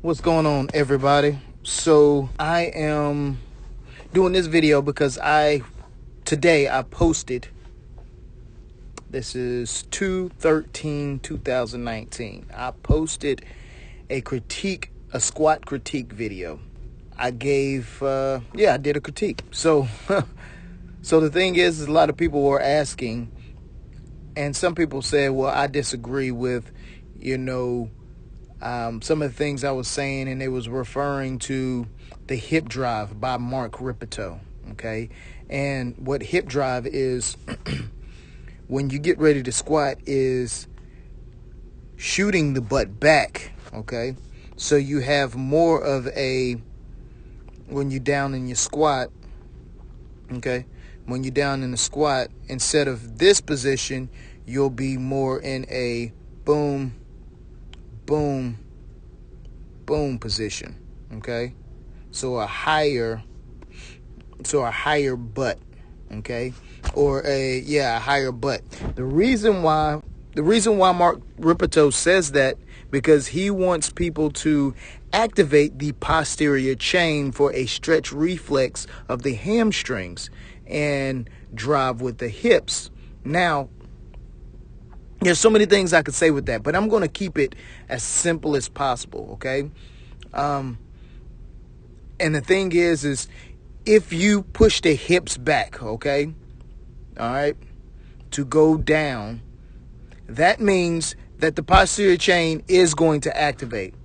What's going on, everybody? So I am doing this video because today I posted, this is 2/13/2019. I posted a squat critique video. I did a critique. So so the thing is a lot of people were asking, and some people said, well, I disagree with, some of the things I was saying, and they was referring to the hip drive by Mark Rippetoe. Okay, and what hip drive is, when you get ready to squat, is shooting the butt back. Okay, so you have more of when you're down in your squat. Okay, when you're down in the squat, instead of this position, you'll be more in a boom, boom, boom position. Okay, so a higher butt. Okay, or a higher butt. The reason why Mark Rippetoe says that, because he wants people to activate the posterior chain for a stretch reflex of the hamstrings and drive with the hips. Now, there's so many things I could say with that, but I'm going to keep it as simple as possible, okay? And the thing is if you push the hips back, okay, all right, to go down, that means that the posterior chain is going to activate.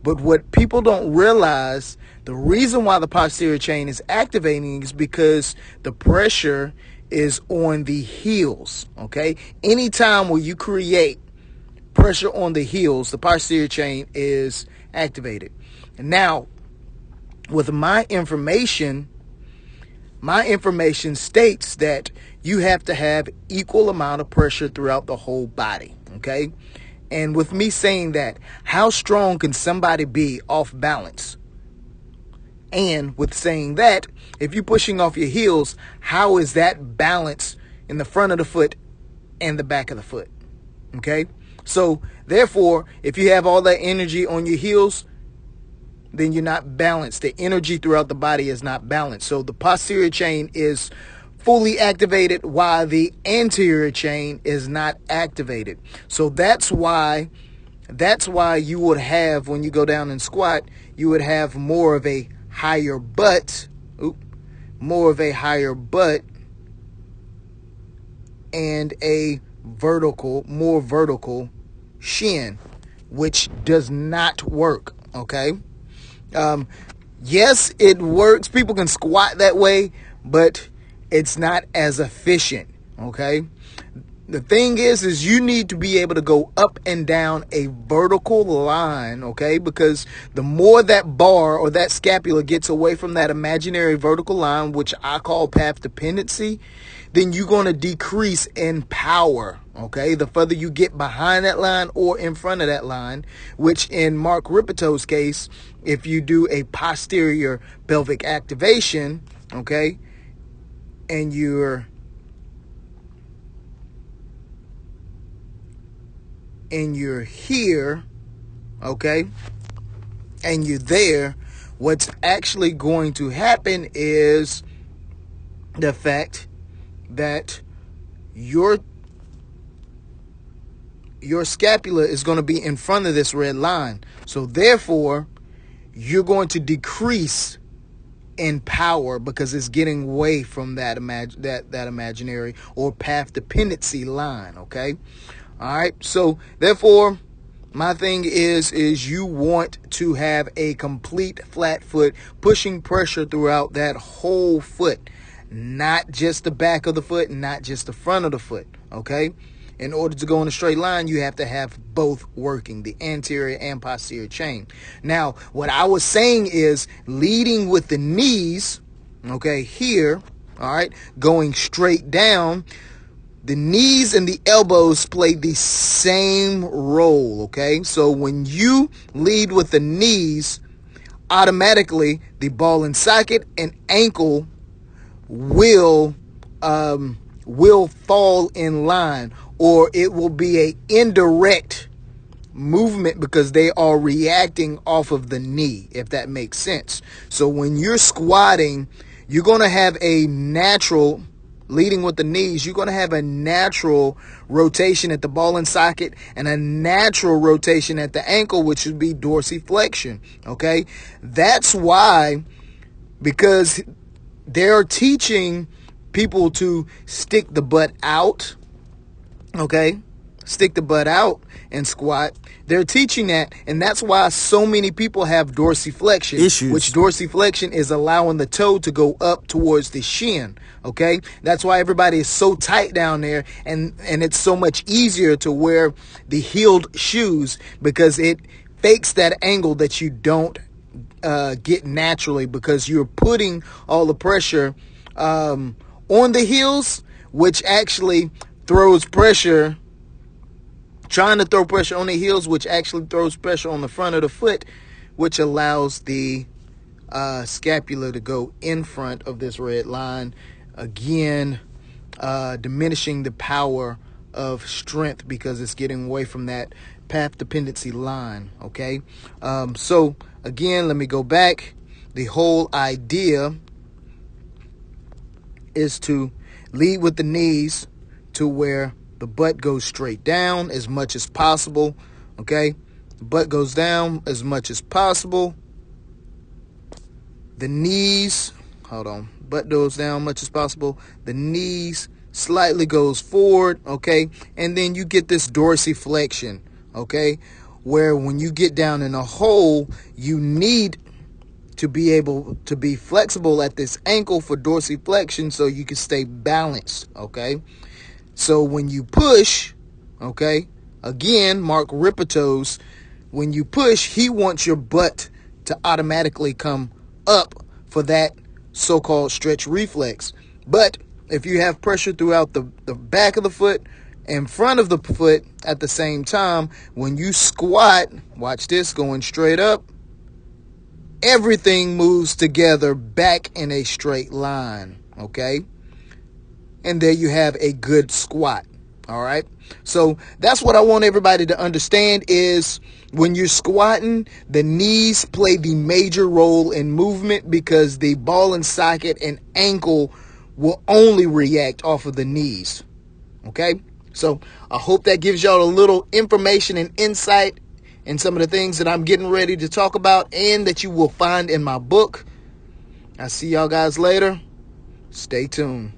But what people don't realize, the reason why the posterior chain is activating is because the pressure is on the heels, okay? Anytime where you create pressure on the heels, the posterior chain is activated. And now, with my information states that you have to have equal amount of pressure throughout the whole body, okay? And with me saying that, how strong can somebody be off balance? And with saying that, if you're pushing off your heels, how is that balance in the front of the foot and the back of the foot? Okay? So, therefore, if you have all that energy on your heels, then you're not balanced. The energy throughout the body is not balanced. So the posterior chain is fully activated while the anterior chain is not activated. So that's why you would have, when you go down and squat, you would have more of a higher butt, and a more vertical shin, which does not work, okay? Yes, it works. People can squat that way, but it's not as efficient, okay? The thing is you need to be able to go up and down a vertical line, okay? Because the more that bar or that scapula gets away from that imaginary vertical line, which I call path dependency, then you're going to decrease in power, okay? The further you get behind that line or in front of that line, which in Mark Rippetoe's case, if you do a posterior pelvic activation, okay, and you're here, okay, and you're there, what's actually going to happen is the fact that your scapula is going to be in front of this red line. So therefore, you're going to decrease in power because it's getting away from that imaginary or path dependency line, okay? All right, so therefore, my thing is you want to have a complete flat foot, pushing pressure throughout that whole foot, not just the back of the foot, not just the front of the foot, okay? In order to go in a straight line, you have to have both working, the anterior and posterior chain. Now, what I was saying is leading with the knees, okay, here, all right, going straight down. The knees and the elbows play the same role, okay? So when you lead with the knees, automatically the ball and socket and ankle will fall in line, or it will be a indirect movement because they are reacting off of the knee, if that makes sense. So when you're squatting, you're going to have a natural, leading with the knees, you're going to have a natural rotation at the ball and socket and a natural rotation at the ankle, which would be dorsiflexion. Okay, that's why, because they're teaching people to stick the butt out. Okay, stick the butt out and squat. They're teaching that, and that's why so many people have dorsiflexion issues. Which dorsiflexion is allowing the toe to go up towards the shin. Okay, that's why everybody is so tight down there, and it's so much easier to wear the heeled shoes because it fakes that angle that you don't get naturally, because you're putting all the pressure on the heels, which actually throws pressure, trying to throw pressure on the heels, which actually throws pressure on the front of the foot, which allows the scapula to go in front of this red line, again diminishing the power of strength because it's getting away from that path dependency line. Okay, so again, let me go back. The whole idea is to lead with the knees to where the butt goes straight down as much as possible. Okay, the butt goes down as much as possible. The knees, butt goes down much as possible. The knees slightly goes forward. Okay, and then you get this dorsiflexion. Okay, where when you get down in a hole, you need to be able to be flexible at this ankle for dorsiflexion so you can stay balanced. Okay, so when you push, okay, again, Mark Rippetoe's, when you push, he wants your butt to automatically come up for that so-called stretch reflex. But if you have pressure throughout the back of the foot and front of the foot at the same time, when you squat, watch this, going straight up, everything moves together back in a straight line. Okay, and there you have a good squat. All right, so that's what I want everybody to understand is when you're squatting, the knees play the major role in movement because the ball and socket and ankle will only react off of the knees. Okay, so I hope that gives y'all a little information and insight in some of the things that I'm getting ready to talk about and that you will find in my book. I'll see y'all guys later. Stay tuned.